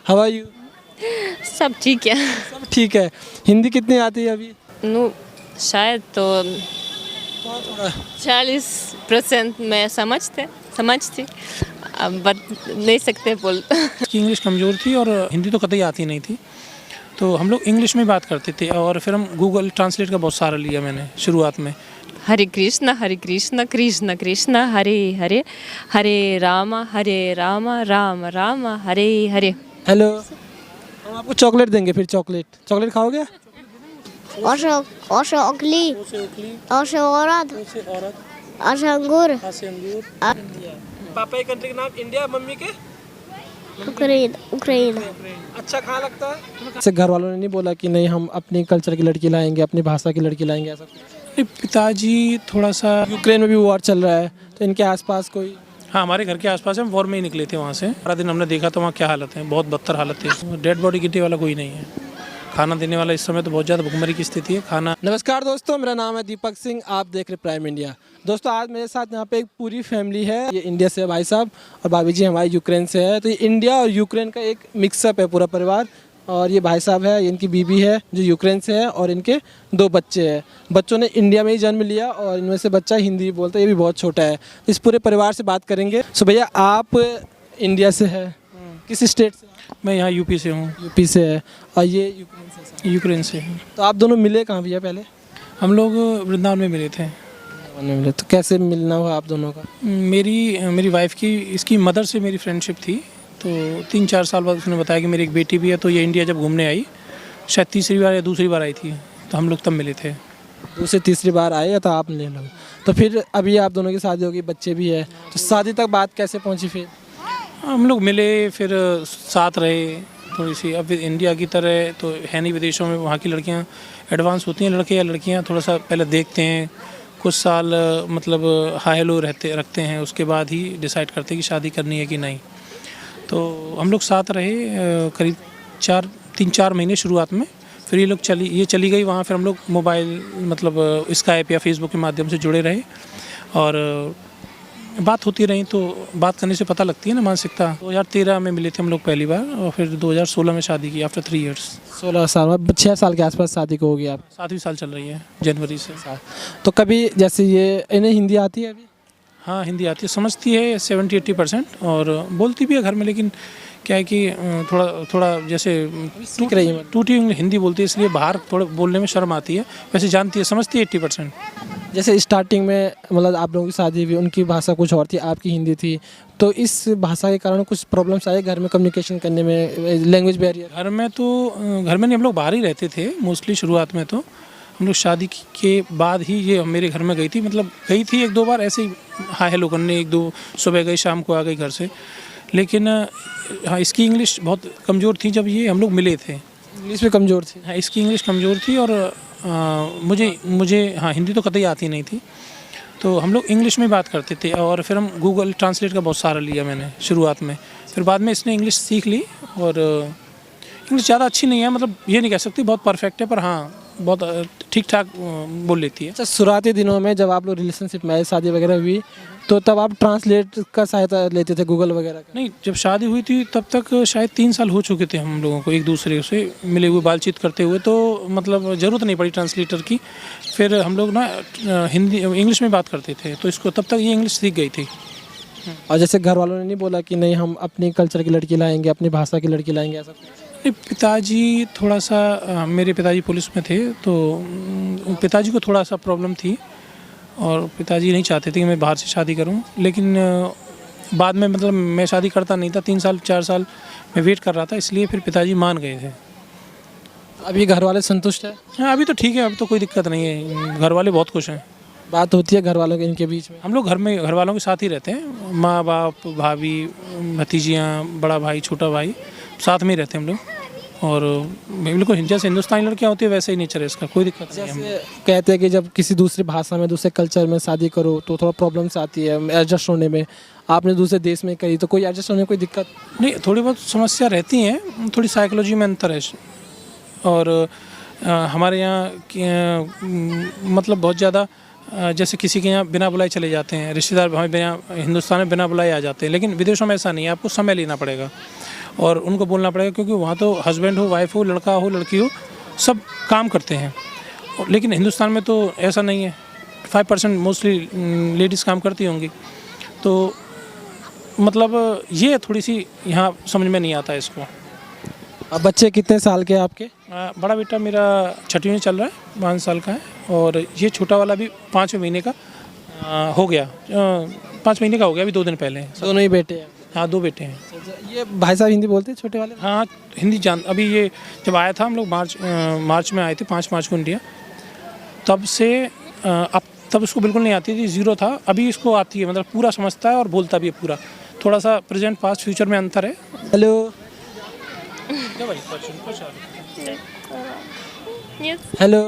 How are you? सब ठीक है। सब ठीक है। हिंदी कितनी आती है अभी? नो, शायद तो थोड़ा थोड़ा। 40% में समझती अब बत नहीं सकते बोल। उसकी इंग्लिश कमज़ोर थी और हिंदी तो कतई आती नहीं थी, तो हम लोग इंग्लिश में बात करते थे और फिर हम गूगल ट्रांसलेट का बहुत सारा लिया मैंने शुरुआत में। हरे कृष्ण कृष्ण कृष्ण हरे हरे, हरे राम राम राम हरे हरे। हेलो, हम आपको चॉकलेट देंगे। फिर चॉकलेट खाओगे? ओशो ओखली, ओशो औरत, ओशो अंगूर, पापा की कंट्री का नाम इंडिया, मम्मी के यूक्रेन। अच्छा कहाँ लगता है? जैसे घर वालों ने नहीं बोला कि नहीं हम अपनी कल्चर की लड़की लाएंगे, अपनी भाषा की लड़की लाएंगे, ऐसा कुछ? नहीं, पिताजी थोड़ा सा, यूक्रेन में भी वॉर चल रहा है, तो इनके आसपास कोई? हाँ हमारे घर के आसपास हम वॉर में ही निकले थे वहाँ से। सारा दिन हमने देखा तो वहाँ क्या हालत है, बहुत बदतर हालत है। डेड बॉडी गिरने वाला कोई नहीं है, खाना देने वाला इस समय तो बहुत ज़्यादा भुखमरी की स्थिति है। खाना। नमस्कार दोस्तों, मेरा नाम है दीपक सिंह, आप देख रहे प्राइम इंडिया। दोस्तों आज मेरे साथ यहाँ पे एक पूरी फैमिली है। ये इंडिया से है भाई साहब, और भाभी जी हमारे यूक्रेन से है। तो ये इंडिया और यूक्रेन का एक मिक्सअप है पूरा परिवार। और ये भाई साहब है, इनकी बीबी है जो यूक्रेन से है, और इनके 2 बच्चे हैं। बच्चों ने इंडिया में ही जन्म लिया और इनमें से बच्चा हिंदी बोलता है, ये भी बहुत छोटा है। इस पूरे परिवार से बात करेंगे। सो भैया, आप इंडिया से है, किस स्टेट से? मैं यहाँ यूपी से हूँ। यूपी से है, और ये यूक्रेन से? यूक्रेन से हूँ। तो आप दोनों मिले कहाँ भैया पहले? हम लोग वृंदावन में मिले थे। मिले तो कैसे मिलना हुआ आप दोनों का? मेरी वाइफ की, इसकी मदर से मेरी फ्रेंडशिप थी, तो 3-4 साल बाद उसने बताया कि मेरी एक बेटी भी है। तो ये इंडिया जब घूमने आई, शायद तीसरी बार या दूसरी बार आई थी, तो हम लोग तब मिले थे। दूसरी तीसरी बार आए या तो आप ले लो? तो फिर अभी आप दोनों की शादी होगी, बच्चे भी है, तो शादी तक बात कैसे पहुंची फिर? हम लोग मिले, फिर साथ रहे थोड़ी सी। अब इंडिया की तरह तो है नहीं, विदेशों में वहाँ की लड़कियाँ एडवांस होती हैं, लड़के या लड़कियाँ थोड़ा सा पहले देखते हैं, कुछ साल मतलब हाई लो रखते हैं, उसके बाद ही डिसाइड करते हैं कि शादी करनी है कि नहीं। तो हम लोग साथ रहे करीब 3-4 महीने शुरुआत में। फिर ये चली गई वहाँ। फिर हम लोग मोबाइल मतलब स्काइप या फेसबुक के माध्यम से जुड़े रहे और बात होती रही। तो बात करने से पता लगती है ना मानसिकता। 2013 में मिले थे हम लोग पहली बार, और फिर 2016 में शादी की आफ्टर 3 ईयर्स। 16 साल में, 6 साल के आसपास शादी को हो गया आप? 7वीं साल चल रही है जनवरी से। तो कभी जैसे ये इन्हें हिंदी आती है अभी? हाँ हिंदी आती है, समझती है 70-80%, और बोलती भी है घर में। लेकिन क्या है कि थोड़ा जैसे सीख रही है, टूटी हिंदी बोलती है, इसलिए बाहर थोड़ा बोलने में शर्म आती है। वैसे जानती है, समझती है 80%। जैसे स्टार्टिंग में मतलब आप लोगों की शादी हुई, उनकी भाषा कुछ और थी, आपकी हिंदी थी, तो इस भाषा के कारण कुछ प्रॉब्लम्स आए घर में कम्युनिकेशन करने में, लैंग्वेज बैरियर? घर में नहीं, हम लोग बाहर ही रहते थे मोस्टली शुरुआत में। तो हम लोग शादी के बाद ही ये मेरे घर में गई थी, मतलब गई थी 1-2 बार ऐसे ही हाय हेलो करने, 1-2 सुबह गई, शाम को आ गई घर से। लेकिन हाँ, इसकी इंग्लिश बहुत कमज़ोर थी जब ये हम लोग मिले थे। इंग्लिश में कमज़ोर थी? हाँ, इसकी इंग्लिश कमज़ोर थी, और मुझे हाँ हिंदी तो कतई आती नहीं थी, तो हम लोग इंग्लिश में बात करते थे। और फिर हम गूगल ट्रांसलेट का बहुत सारा लिया मैंने शुरुआत में। फिर बाद में इसने इंग्लिश सीख ली, और इंग्लिश ज़्यादा अच्छी नहीं है, मतलब ये नहीं कह सकती बहुत परफेक्ट है, पर हाँ बहुत ठीक ठाक बोल लेती है। अच्छा, शुरुआती दिनों में जब आप लोग रिलेशनशिप में शादी वगैरह हुई, तो तब आप ट्रांसलेट का सहायता लेते थे गूगल वगैरह का? नहीं, जब शादी हुई थी तब तक शायद 3 साल हो चुके थे हम लोगों को एक दूसरे से मिले हुए, बातचीत करते हुए, तो मतलब ज़रूरत नहीं पड़ी ट्रांसलेटर की। फिर हम लोग ना इंग्लिश में बात करते थे, तो इसको तब तक ये इंग्लिश सीख गई थी। और जैसे घर वालों ने नहीं बोला कि नहीं हम अपनी कल्चर की लड़की लाएंगे, अपनी भाषा की लड़की लाएंगे, ऐसा कुछ? पिताजी थोड़ा सा, मेरे पिताजी पुलिस में थे, तो पिताजी को थोड़ा सा प्रॉब्लम थी, और पिताजी नहीं चाहते थे कि मैं बाहर से शादी करूं। लेकिन बाद में मतलब मैं शादी करता नहीं था, 3-4 साल मैं वेट कर रहा था, इसलिए फिर पिताजी मान गए थे। अभी घर वाले संतुष्ट है? हाँ अभी तो ठीक है, अभी तो कोई दिक्कत नहीं है, घर वाले बहुत खुश हैं। बात होती है घर वालों के इनके बीच में? हम लोग घर वालों के साथ ही रहते हैं, माँ बाप, भाभी, भतीजियाँ, बड़ा भाई, छोटा भाई, साथ में ही रहते हैं हम लोग। और बिल्कुल जैसे हिंदुस्तानी लड़कियाँ होती है वैसे ही नेचर है इसका, कोई दिक्कत नहीं है। जैसे कहते हैं कि जब किसी दूसरी भाषा में, दूसरे कल्चर में शादी करो तो थोड़ा प्रॉब्लम्स आती है एडजस्ट होने में। आपने दूसरे देश में करी, तो कोई एडजस्ट होने में कोई दिक्कत? नहीं, थोड़ी बहुत समस्या रहती हैं, थोड़ी साइकोलॉजी में अंतर है। और हमारे यहाँ मतलब बहुत ज़्यादा जैसे किसी के यहाँ बिना बुलाए चले जाते हैं रिश्तेदार, हमें बिना, हिंदुस्तान में बिना बुलाए आ जाते हैं, लेकिन विदेशों में ऐसा नहीं है, आपको समय लेना पड़ेगा। और उनको बोलना पड़ेगा, क्योंकि वहाँ तो हस्बैंड हो, वाइफ हो, लड़का हो, लड़की हो, सब काम करते हैं। लेकिन हिंदुस्तान में तो ऐसा नहीं है, 5% मोस्टली लेडीज़ काम करती होंगी। तो मतलब ये थोड़ी सी यहाँ समझ में नहीं आता इसको। अब बच्चे कितने साल के हैं आपके? बड़ा बेटा मेरा 6वीं में चल रहा है, 5 साल का है, और ये छोटा वाला भी 5वें महीने का हो गया, 5 महीने का हो गया अभी 2 दिन पहले। दोनों ही बेटे हैं? हाँ, 2 बेटे हैं। ये भाई साहब हिंदी बोलते हैं छोटे वाले? हाँ, हिंदी जान, अभी ये जब आया था, हम लोग मार्च में आए थे, 5 मार्च को इंडिया, तब से अब तब इसको बिल्कुल नहीं आती थी, ज़ीरो था। अभी इसको आती है, मतलब पूरा समझता है और बोलता भी है पूरा। थोड़ा सा प्रेजेंट पास्ट फ्यूचर में अंतर है। हेलो, हेलो,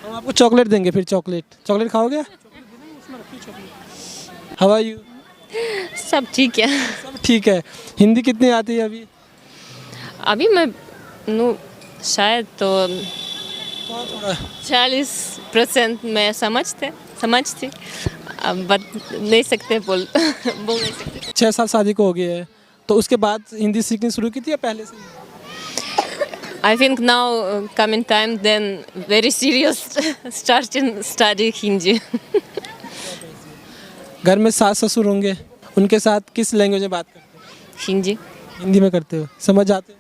हम आपको चॉकलेट देंगे फिर। चॉकलेट खाओगे? How are you? सब ठीक है। सब ठीक है। हिंदी कितनी आती है अभी? अभी मैं शायद तो थोड़ा 40% मैं समझती, अब नहीं सकते बोल नहीं सकते। 6 साल शादी को हो गया है, तो उसके बाद हिंदी सीखनी शुरू की थी या पहले से? I think now coming time then very serious starting study Hindi. घर में सास ससुर होंगे, उनके साथ किस लैंग्वेज में बात करते हो? Hindi हिंदी में करते हो? समझ आते हो?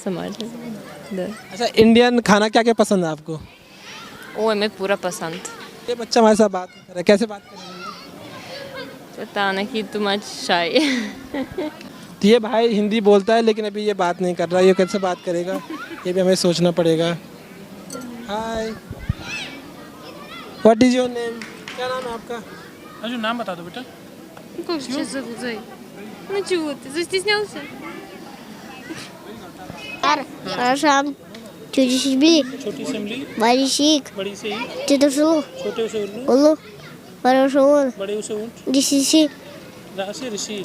समझ। अच्छा, इंडियन खाना क्या क्या पसंद है आपको? वो हमें पूरा पसंद। ये बच्चा हमारे साथ बात कर रहा है, कैसे बात कर रहा है? पता नहीं तुम शाय। तो ये भाई हिंदी बोलता है लेकिन अभी ये बात नहीं कर रहा, ये कैसे बात करेगा, ये भी हमें सोचना पड़ेगा। हाय, व्हाट इज योर नेम? क्या नाम है आपका? अजू नाम बता दो बेटा। Как же тебя зовут, Зай? Ну чего ты, застеснялся? Аршам, Чудишби, छोटी से इमली, Баришик, बड़ी से ही, Титушу, छोटे से उल्लू, Улу, Барашун, बड़े से ऊँट, Дисиси, रा से ऋषि,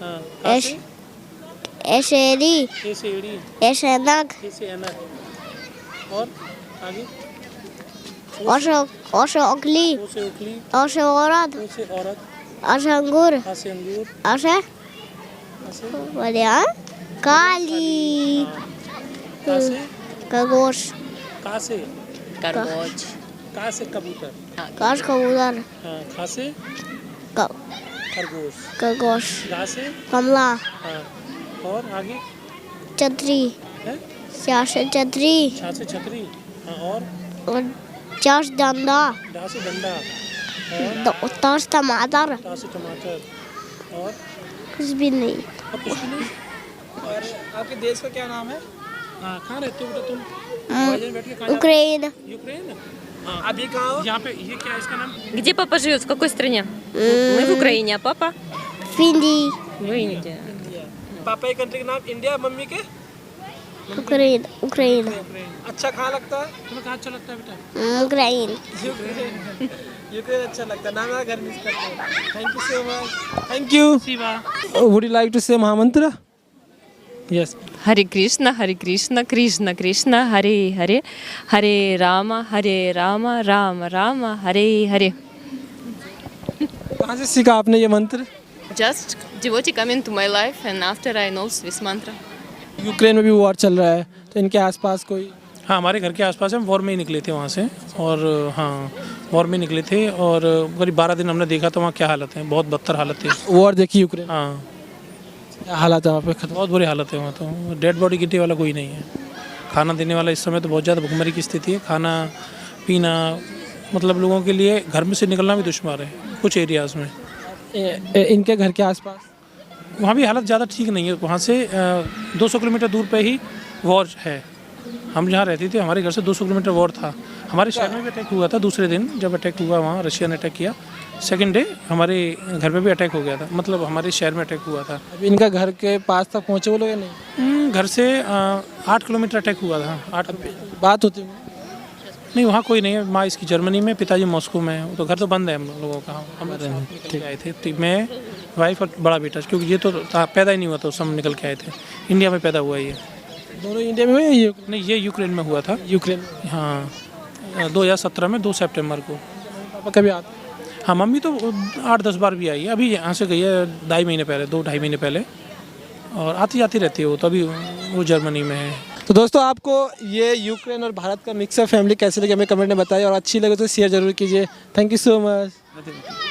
हाँ, Эш, Эшери, ए से एड़ी, Эшенак, ए से अनक, और आगे Оша Окли, ओ से उखली, Оша Орад, ओ से औरत, Оша Ангур, आ से अंगूर, Оша आ से Вариан, Кали, का से Кагош, का से Короче. का से कबूतर, Каш Кавудар, हाँ, खा से खरगोश, Кагош, गा से Камла, हाँ, और आगे Чатри, है Чаша Чатри, छा से छतरी, हाँ, और Чаш Данда, डा से डंडा, और Таш Тамадар, टा से टमाटर, और कुछ भी नहीं। कुछ भी नहीं। और आपके देश का क्या नाम है? हाँ, कहाँ रहते हो बेटा तुम? हवाई में बैठ के कहाँ जाते Украина, हो? यूक्रेन। हाँ, अभी कहाँ हो? यहाँ पे ये क्या है इसका नाम? Где папа живет? В какой стране? Мы в Украине, а папа? Финди, В Индии. पापा की कंट्री का नाम इंडिया, मम्मी के? Украина, Украина, अच्छा कहाँ लगता है? तुम्हें कहाँ अच्छा लगता है बेटा? Украина. यूक्रेन अच्छा लगता है, नाम मेरा घर मिस करते हैं। Thank you so much. Thank you. Shiva. Would you like to say mahamantra? Yes. Hare Krishna, Krishna Krishna, Hare Hare, Hare Rama, Rama Rama, Hare Hare. कहाँ से सीखा आपने ये मंत्र? Just devotee come into my life and after I know this mantra. Ukraine में भी war चल रहा है, तो इनके आसपास कोई? हाँ, हमारे घर के आसपास हम वॉर में ही निकले थे वहाँ से, और हाँ, वॉर में निकले थे, और करीब 12 दिन हमने देखा था वहाँ क्या हालत है, बहुत बदतर हालत है। वॉर देखी यूक्रेन? हाँ, क्या हालात है वहाँ पे? खत्म। बहुत बुरी हालत है वहाँ तो, डेड बॉडी गिरने वाला कोई नहीं है। खाना देने वाला इस समय तो बहुत ज़्यादा भुखमरी की स्थिति है। खाना पीना, मतलब लोगों के लिए घर में से निकलना भी दुश्वार है कुछ एरियाज़ में। इनके घर के आसपास वहाँ भी हालत ज़्यादा ठीक नहीं है। वहाँ से 200 किलोमीटर दूर पे ही वॉर है। हम जहाँ रहते थे हमारे घर से 200 किलोमीटर वॉर था। हमारे शहर में भी अटैक हुआ था दूसरे दिन, जब अटैक हुआ वहाँ रशिया ने अटैक किया, सेकंड डे हमारे घर पे भी अटैक हो गया था, मतलब हमारे शहर में अटैक हुआ था। अभी इनका घर के पास तक पहुँचे वो लोग या नहीं? घर से 8 किलोमीटर अटैक हुआ था। 8 बात होती है? नहीं, वहाँ कोई नहीं है। माँ इसकी जर्मनी में, पिताजी मॉस्को में है, तो घर तो बंद है हम लोगों का। हम निकल के आए थे, तो मैं, वाइफ और बड़ा बेटा, क्योंकि ये तो पैदा ही नहीं हुआ था, सब निकल के आए थे। इंडिया में पैदा हुआ ये। दोनों इंडिया में हुए या यूक्रेन? नहीं, ये यूक्रेन में हुआ था। यूक्रेन में। हाँ, 2017 में 2 सितंबर को। पापा कभी आते? हाँ, मम्मी तो 8-10 बार भी आई है। अभी यहाँ से गई है 2.5 महीने पहले, 2-2.5 महीने पहले और आती जाती रहती है वो, तो अभी वो जर्मनी में है। तो दोस्तों आपको ये यूक्रेन और भारत का मिक्सअप फैमिली कैसे लगी हमें कमेंट में बताइए, और अच्छी लगे तो शेयर जरूर कीजिए। Thank you so much.